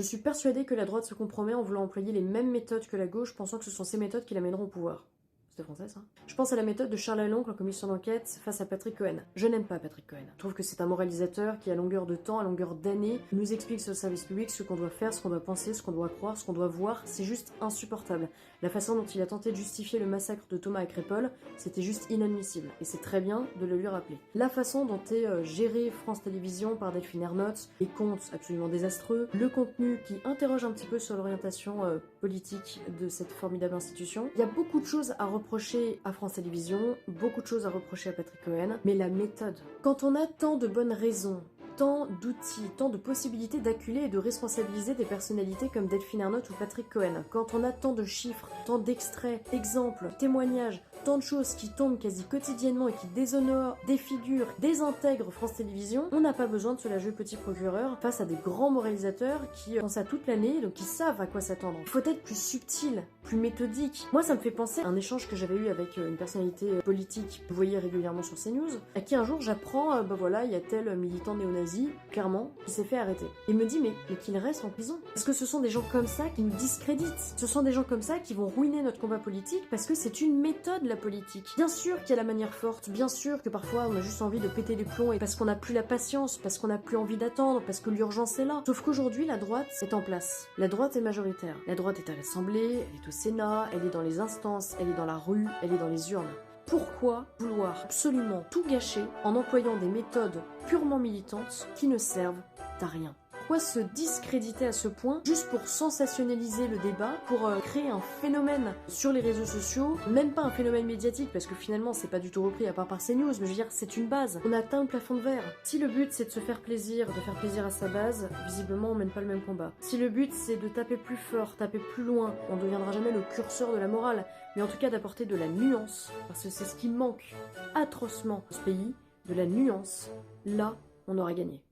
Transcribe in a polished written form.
Je suis persuadée que la droite se compromet en voulant employer les mêmes méthodes que la gauche, pensant que ce sont ces méthodes qui l'amèneront au pouvoir. C'était français, ça. Je pense à la méthode de Charles Lalonde en commission d'enquête face à Patrick Cohen. Je n'aime pas Patrick Cohen. Je trouve que c'est un moralisateur qui, à longueur de temps, à longueur d'années, nous explique sur le service public ce qu'on doit faire, ce qu'on doit penser, ce qu'on doit croire, ce qu'on doit voir. C'est juste insupportable. La façon dont il a tenté de justifier le massacre de Thomas à Crépol, c'était juste inadmissible. Et c'est très bien de le lui rappeler. La façon dont est gérée France Télévisions par Delphine Ernotte, les comptes absolument désastreux, le contenu qui interroge un petit peu sur l'orientation politique de cette formidable institution. Il y a beaucoup de choses à reprocher à France Télévisions, beaucoup de choses à reprocher à Patrick Cohen, mais la méthode. Quand on a tant de bonnes raisons, tant d'outils, tant de possibilités d'acculer et de responsabiliser des personnalités comme Delphine Ernotte ou Patrick Cohen, quand on a tant de chiffres, tant d'extraits, exemples, témoignages, tant de choses qui tombent quasi quotidiennement et qui déshonorent, défigurent, désintègrent France Télévisions, on n'a pas besoin de se la jouer petit procureur face à des grands moralisateurs qui font ça toute l'année, donc qui savent à quoi s'attendre. Il faut être plus subtil, plus méthodique. Moi, ça me fait penser à un échange que j'avais eu avec une personnalité politique que vous voyez régulièrement sur CNews, à qui un jour j'apprends, voilà, il y a tel militant néo-nazi, clairement, qui s'est fait arrêter. Et me dit, mais qu'il reste en prison. Parce que ce sont des gens comme ça qui nous discréditent. Ce sont des gens comme ça qui vont ruiner notre combat politique parce que c'est une méthode, la politique. Bien sûr qu'il y a la manière forte, bien sûr que parfois on a juste envie de péter les plombs et parce qu'on n'a plus la patience, parce qu'on n'a plus envie d'attendre, parce que l'urgence est là. Sauf qu'aujourd'hui, la droite est en place. La droite est majoritaire. La droite est à l'Assemblée, elle est au Sénat, elle est dans les instances, elle est dans la rue, elle est dans les urnes. Pourquoi vouloir absolument tout gâcher en employant des méthodes purement militantes qui ne servent à rien? Pourquoi se discréditer à ce point juste pour sensationnaliser le débat, pour créer un phénomène sur les réseaux sociaux, même pas un phénomène médiatique parce que finalement c'est pas du tout repris à part par CNews, mais je veux dire c'est une base. On a atteint le plafond de verre. Si le but c'est de se faire plaisir, de faire plaisir à sa base, visiblement on mène pas le même combat. Si le but c'est de taper plus fort, taper plus loin, on ne deviendra jamais le curseur de la morale, mais en tout cas d'apporter de la nuance, parce que c'est ce qui manque atrocement dans ce pays, de la nuance, là on aura gagné.